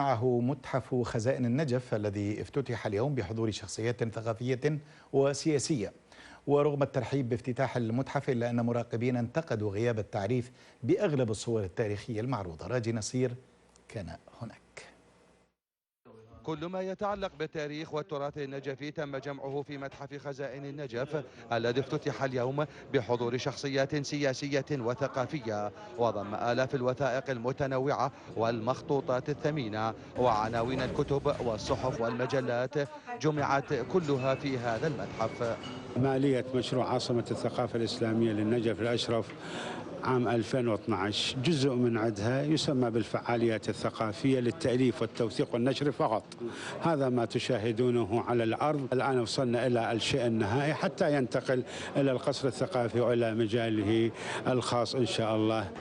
معه متحف خزائن النجف الذي افتتح اليوم بحضور شخصيات ثقافية وسياسية. ورغم الترحيب بافتتاح المتحف إلا أن مراقبين انتقدوا غياب التعريف بأغلب الصور التاريخية المعروضة. راجي نصير كان هناك. كل ما يتعلق بالتاريخ والتراث النجفي تم جمعه في متحف خزائن النجف الذي افتتح اليوم بحضور شخصيات سياسية وثقافية، وضم آلاف الوثائق المتنوعة والمخطوطات الثمينة وعناوين الكتب والصحف والمجلات جمعت كلها في هذا المتحف. مالية مشروع عاصمة الثقافة الإسلامية للنجف الأشرف عام 2012 جزء من عدها يسمى بالفعاليات الثقافية للتأليف والتوثيق والنشر فقط. هذا ما تشاهدونه على الأرض. الآن وصلنا إلى الشيء النهائي حتى ينتقل إلى القصر الثقافي وإلى مجاله الخاص إن شاء الله.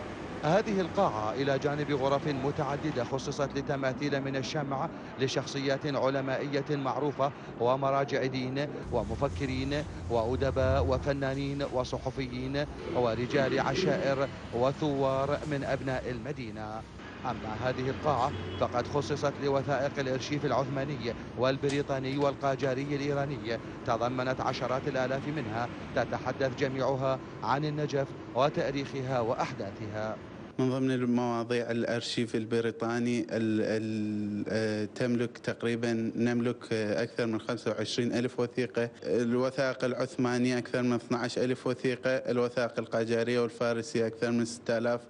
هذه القاعة إلى جانب غرف متعددة خصصت لتماثيل من الشمع لشخصيات علمائية معروفة ومراجع دين ومفكرين وأدباء وفنانين وصحفيين ورجال عشائر وثوار من أبناء المدينة. أما هذه القاعة فقد خصصت لوثائق الإرشيف العثماني والبريطاني والقاجاري الإيراني، تضمنت عشرات الآلاف منها تتحدث جميعها عن النجف وتاريخها وأحداثها. من ضمن المواضيع الأرشيف البريطاني نملك أكثر من 25 ألف وثيقة، الوثائق العثمانية أكثر من 12 ألف وثيقة، الوثائق القاجارية والفارسية أكثر من 6000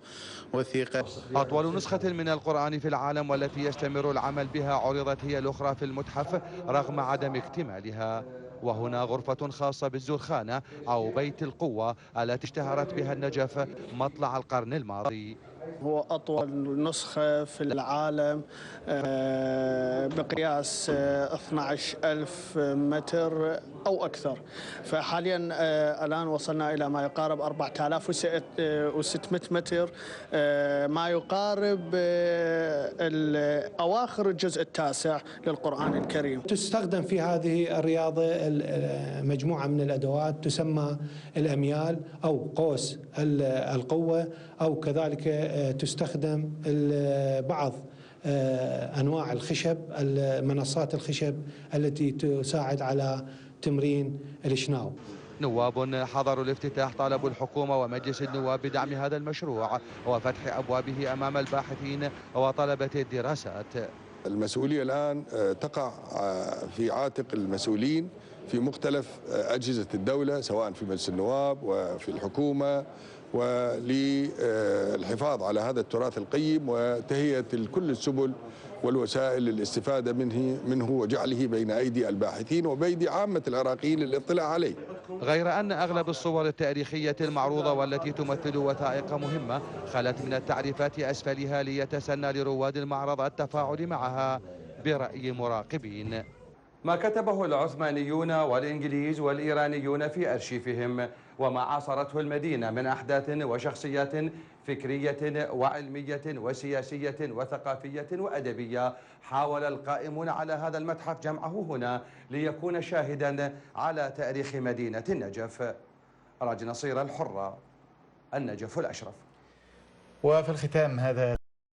وثيقة. أطول نسخة من القرآن في العالم والتي يستمر العمل بها عرضت هي الأخرى في المتحف رغم عدم اكتمالها. وهنا غرفة خاصة بالزرخانة أو بيت القوة التي اشتهرت بها النجف مطلع القرن الماضي. هو أطول نسخة في العالم بقياس 12,000 متر أو أكثر، فحاليا الآن وصلنا إلى ما يقارب 4600 متر، ما يقارب أواخر الجزء التاسع للقرآن الكريم. تستخدم في هذه الرياضة مجموعة من الأدوات تسمى الأميال أو قوس القوة، أو كذلك تستخدم بعض أنواع الخشب، منصات الخشب التي تساعد على تمرين الإشناو. نواب حضروا الافتتاح طالبوا الحكومة ومجلس النواب بدعم هذا المشروع وفتح أبوابه أمام الباحثين وطلبة الدراسات. المسؤولية الآن تقع في عاتق المسؤولين في مختلف أجهزة الدولة، سواء في مجلس النواب وفي الحكومة، وللحفاظ على هذا التراث القيم وتهيئة كل السبل والوسائل للاستفادة منه وجعله بين أيدي الباحثين وبأيدي عامة العراقيين للاطلاع عليه. غير أن أغلب الصور التاريخية المعروضة والتي تمثل وثائق مهمة خلت من التعريفات أسفلها ليتسنى لرواد المعرض التفاعل معها برأي مراقبين. ما كتبه العثمانيون والإنجليز والإيرانيون في أرشيفهم وما عاصرته المدينة من أحداث وشخصيات فكرية وعلمية وسياسية وثقافية وأدبية، حاول القائمون على هذا المتحف جمعه هنا ليكون شاهدا على تاريخ مدينة النجف. راجي نصير، الحرة، النجف الأشرف. وفي الختام هذا